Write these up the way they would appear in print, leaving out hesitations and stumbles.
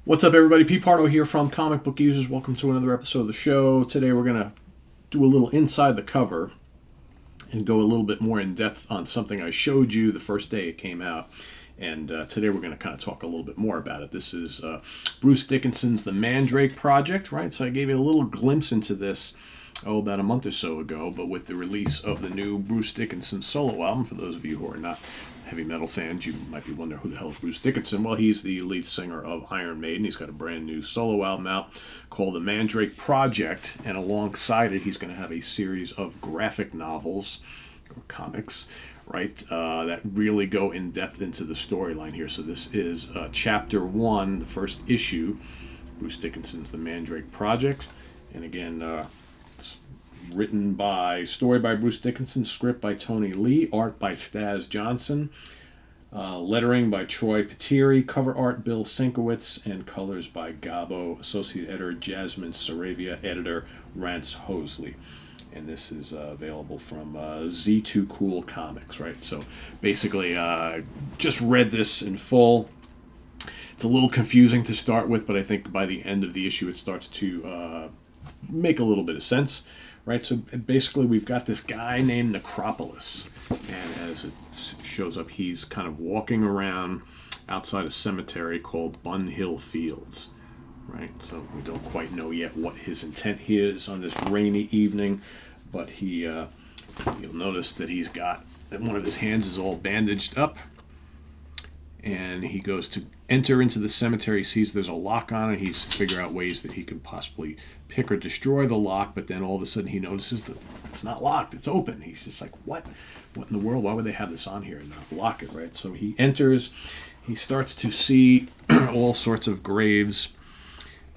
What's up, everybody? P. Pardo here from Comic Book Users. Welcome to another episode of the show. Today we're going to do a little inside the cover and go a little bit more in depth on something I showed you the first day it came out. And today we're going to kind of talk a little bit more about it. This is Bruce Dickinson's The Mandrake Project, right? So I gave you a little glimpse into this, about a month or so ago, but with the release of the new Bruce Dickinson solo album, for those of you who are not heavy metal fans, you might be wondering who the hell is Bruce Dickinson. Well, he's the lead singer of Iron Maiden. He's got a brand new solo album out called The Mandrake Project, and alongside it, he's going to have a series of graphic novels or comics, right, that really go in depth into the storyline here. So this is Chapter 1, the first issue, Bruce Dickinson's The Mandrake Project, and again, story by Bruce Dickinson, script by Tony Lee, art by Staz Johnson, lettering by Troy Peteri, cover art Bill Sienkiewicz, and colors by Gabo, associate editor Jasmine Saravia, editor Rance Hosley. And this is available from Z2 Cool Comics, right? So basically, just read this in full. It's a little confusing to start with, but I think by the end of the issue it starts to make a little bit of sense. Right, so basically we've got this guy named Necropolis, and as it shows up, he's kind of walking around outside a cemetery called Bun Hill Fields, right? So we don't quite know yet what his intent is on this rainy evening, but you'll notice that he's got, that one of his hands is all bandaged up, and he goes to enter into the cemetery, sees there's a lock on it, he's figure out ways that he could possibly pick or destroy the lock, but then all of a sudden he notices that it's not locked, it's open. He's just like, what in the world, why would they have this on here and not lock it, right? So he enters, he starts to see all sorts of graves,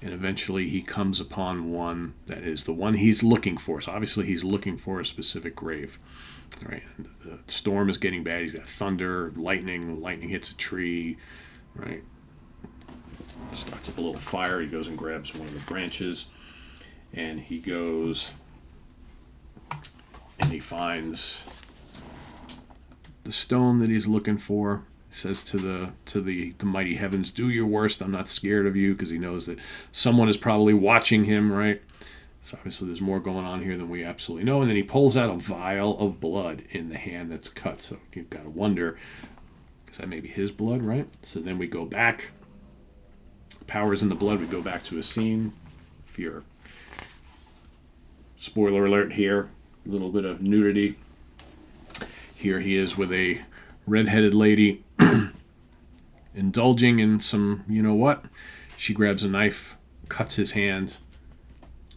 and eventually he comes upon one that is the one he's looking for. So obviously he's looking for a specific grave, right? And the storm is getting bad, he's got thunder, lightning hits a tree, right? Starts up a little fire, he goes and grabs one of the branches, and he goes and he finds the stone that he's looking for. He says to the mighty heavens, "Do your worst, I'm not scared of you," because he knows that someone is probably watching him, right? So obviously there's more going on here than we absolutely know. And then he pulls out a vial of blood in the hand that's cut. So you've got to wonder, is that maybe his blood, right? So then we go back. The power is in the blood. We go back to a scene. If you're, spoiler alert here, a little bit of nudity. Here he is with a red-headed lady indulging in some, you know what? She grabs a knife, cuts his hand,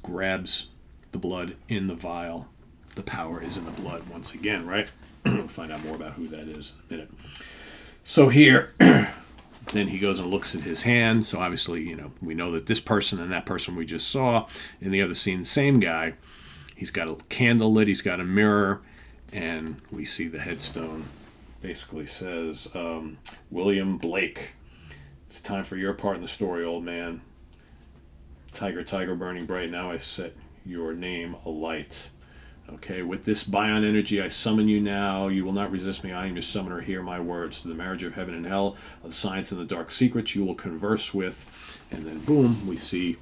grabs the blood in the vial. The power is in the blood once again, right? We'll find out more about who that is in a minute. So here, then he goes and looks at his hand. So obviously, we know that this person and that person we just saw in the other scene, the same guy. He's got a candle lit, he's got a mirror, and we see the headstone basically says, William Blake, it's time for your part in the story, old man. Tiger, tiger, burning bright, now I set your name alight. Okay, with this bion energy, I summon you now. You will not resist me. I am your summoner. Hear my words. To the marriage of heaven and hell, of science and the dark secrets, you will converse with. And then, boom, we see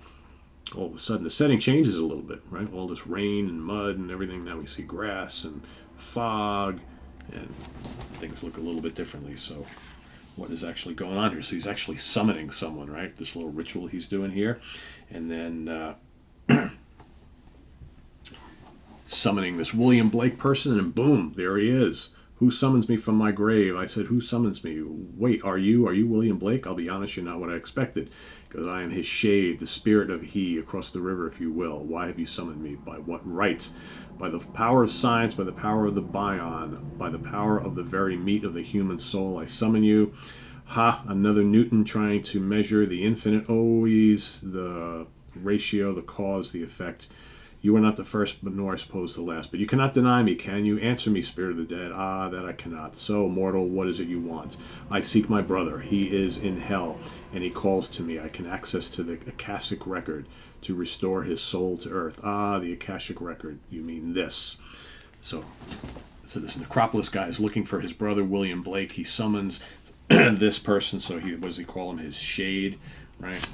all of a sudden the setting changes a little bit, right? All this rain and mud and everything. Now we see grass and fog, and things look a little bit differently. So what is actually going on here? So he's actually summoning someone, right? This little ritual he's doing here. And then summoning this William Blake person, and boom, there he is. Who summons me from my grave? I said, who summons me? Wait, are you William Blake? I'll be honest, you're not what I expected, because I am his shade, the spirit of he, across the river, if you will. Why have you summoned me? By what right? By the power of science, by the power of the bion, by the power of the very meat of the human soul, I summon you. Ha, another Newton trying to measure the infinite, always the ratio, the cause, the effect. You are not the first, but nor I suppose the last. But you cannot deny me, can you? Answer me, spirit of the dead. Ah, that I cannot. So, mortal, what is it you want? I seek my brother. He is in hell, and he calls to me. I can access to the akashic record to restore his soul to earth. Ah, the akashic record. You mean this. So this Necropolis guy is looking for his brother, William Blake. He summons this person, so what does he call him? His shade. right?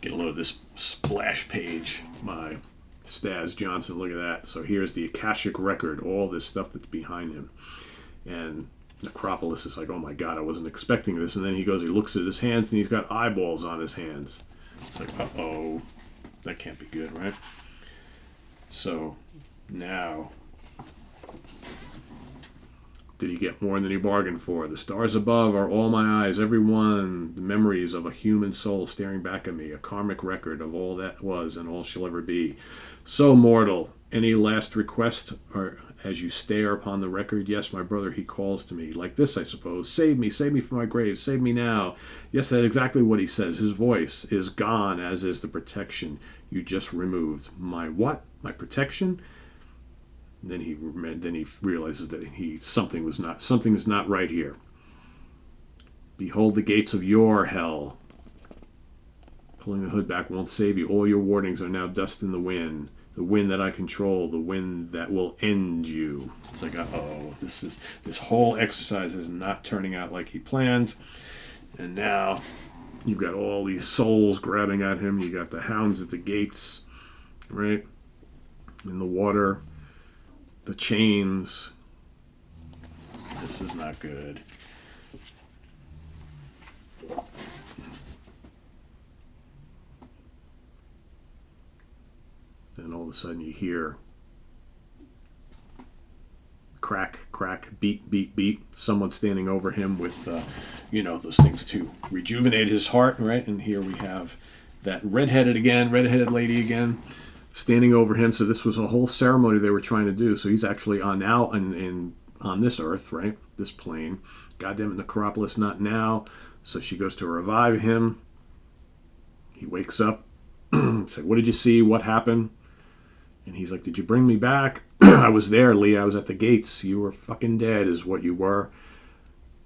Get a load of this splash page by Stas Johnson. Look at that. So here's the Akashic record, all this stuff that's behind him. And Necropolis is like, oh my God, I wasn't expecting this. And then he looks at his hands, and he's got eyeballs on his hands. It's like, uh-oh, that can't be good, right? So now, did he get more than he bargained for? The stars above are all my eyes, every one, the memories of a human soul staring back at me, a karmic record of all that was and all shall ever be. So mortal, any last request, or as you stare upon the record? Yes, my brother, he calls to me. Like this, I suppose. Save me from my grave, save me now. Yes, that's exactly what he says. His voice is gone, as is the protection you just removed. My what? My protection? Then he realizes that something is not right here. Behold the gates of your hell. Pulling the hood back won't save you. All your warnings are now dust in the wind. The wind that I control, the wind that will end you. It's like, this whole exercise is not turning out like he planned. And now you've got all these souls grabbing at him. You got the hounds at the gates, right? In the water. The chains. This is not good. Then all of a sudden you hear crack, crack, beat, beat, beat. Someone standing over him with, those things to rejuvenate his heart, right? And here we have that redheaded lady again. Standing over him. So this was a whole ceremony they were trying to do. So he's actually on this earth, right? This plane. Goddamn it, Necropolis, not now. So she goes to revive him. He wakes up. It's like, what did you see? What happened? And he's like, did you bring me back? I was there, Lee. I was at the gates. You were fucking dead is what you were.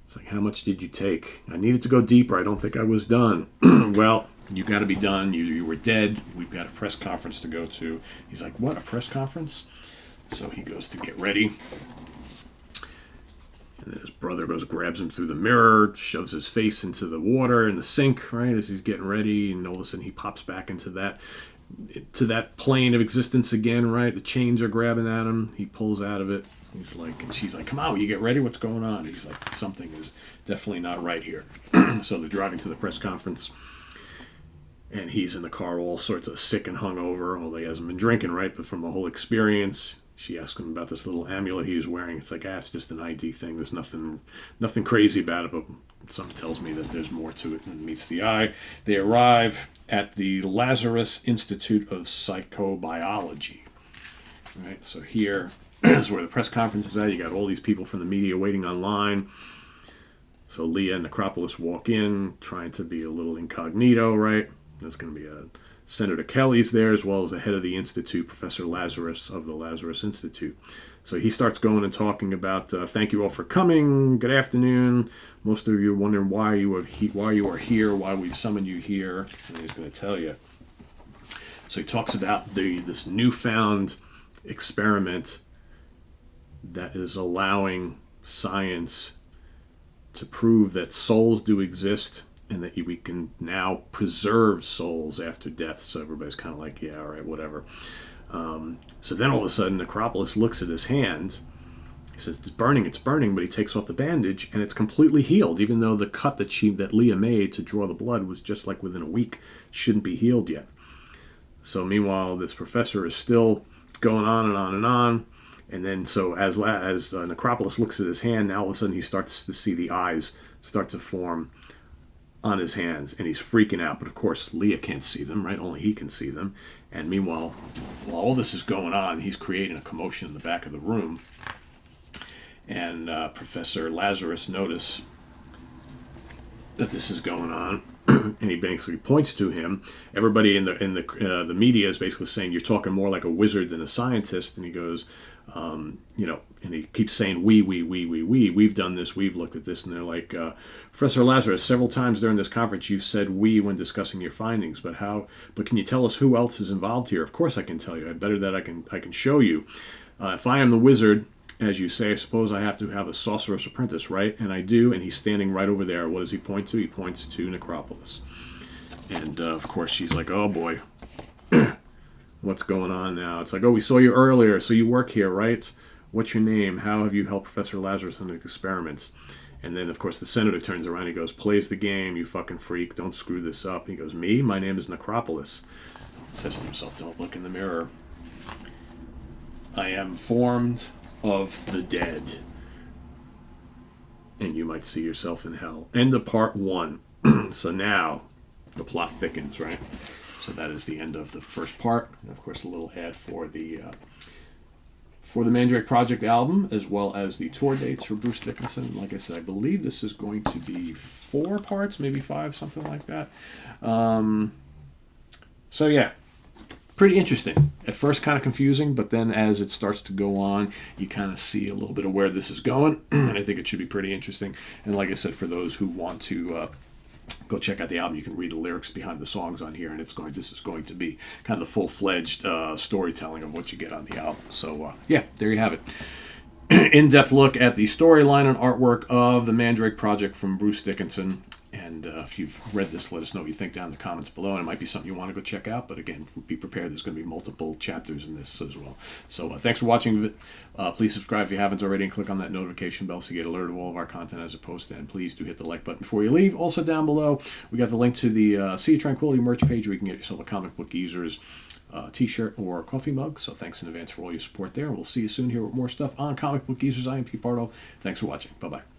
It's like, how much did you take? I needed to go deeper. I don't think I was done. Well, you got to be done. You were dead. We've got a press conference to go to. He's like, what, a press conference? So he goes to get ready. And then his brother grabs him through the mirror, shoves his face into the water in the sink, right, as he's getting ready. And all of a sudden he pops back into that plane of existence again, right? The chains are grabbing at him. He pulls out of it. He's like, and she's like, come on, will you get ready? What's going on? He's like, something is definitely not right here. So they're driving to the press conference. And he's in the car all sorts of sick and hungover, although he hasn't been drinking, right? But from the whole experience, she asked him about this little amulet he was wearing. It's like, it's just an ID thing. There's nothing crazy about it, but something tells me that there's more to it than meets the eye. They arrive at the Lazarus Institute of Psychobiology. Right, so here is where the press conference is at. You got all these people from the media waiting online. So Leah and Necropolis walk in, trying to be a little incognito, right? There's going to be Senator Kelly's there, as well as the head of the institute, Professor Lazarus of the Lazarus Institute. So he starts going and talking about, thank you all for coming. Good afternoon. Most of you are wondering why you are here, why we've summoned you here. And he's going to tell you. So he talks about this newfound experiment that is allowing science to prove that souls do exist and that we can now preserve souls after death. So everybody's kind of like, yeah, all right, whatever. So then all of a sudden, Necropolis looks at his hand. He says, it's burning, but he takes off the bandage, and it's completely healed, even though the cut that Leah made to draw the blood was just like within a week. Shouldn't be healed yet. So meanwhile, this professor is still going on and on and on. And then so as Necropolis looks at his hand, now all of a sudden he starts to see the eyes start to form on his hands, and he's freaking out. But of course, Leah can't see them, right? Only he can see them. And meanwhile, while all this is going on, he's creating a commotion in the back of the room. And Professor Lazarus notices that this is going on, and he basically points to him. Everybody in the media is basically saying, you're talking more like a wizard than a scientist. And he goes, and he keeps saying, we've done this, we've looked at this. And they're like, Professor Lazarus, several times during this conference you've said we when discussing your findings, but can you tell us who else is involved here? Of course I can tell you. Better that I can show you. If I am the wizard, as you say, I suppose I have to have a sorcerer's apprentice, right? And I do, and he's standing right over there. What does he point to? He points to Necropolis. And, of course, she's like, oh, boy. What's going on now? It's like, oh, we saw you earlier, so you work here, right? What's your name? How have you helped Professor Lazarus in the experiments? And then, of course, the senator turns around. He goes, plays the game, you fucking freak. Don't screw this up. He goes, me? My name is Necropolis. Says to himself, don't look in the mirror. I am formed of the dead. And you might see yourself in hell. End of part 1. So now, the plot thickens, right? So that is the end of the first part. And of course, a little ad for the Mandrake Project album, as well as the tour dates for Bruce Dickinson. Like I said, I believe this is going to be 4 parts, maybe 5, something like that. So yeah, pretty interesting. At first kind of confusing, but then as it starts to go on, you kind of see a little bit of where this is going. And I think it should be pretty interesting. And like I said, for those who want to go check out the album, you can read the lyrics behind the songs on here, and this is going to be kind of the full-fledged storytelling of what you get on the album. So yeah, there you have it. In-depth look at the storyline and artwork of the Mandrake Project from Bruce Dickinson. And if you've read this, let us know what you think down in the comments below. And it might be something you want to go check out. But again, be prepared. There's going to be multiple chapters in this as well. So thanks for watching. Please subscribe if you haven't already and click on that notification bell so you get alerted of all of our content as it posts. And please do hit the like button before you leave. Also down below, we got the link to the Sea of Tranquility merch page where you can get yourself a Comic Book Geezers t-shirt or coffee mug. So thanks in advance for all your support there. And we'll see you soon here with more stuff on Comic Book Geezers. I am Pete Bardo. Thanks for watching. Bye-bye.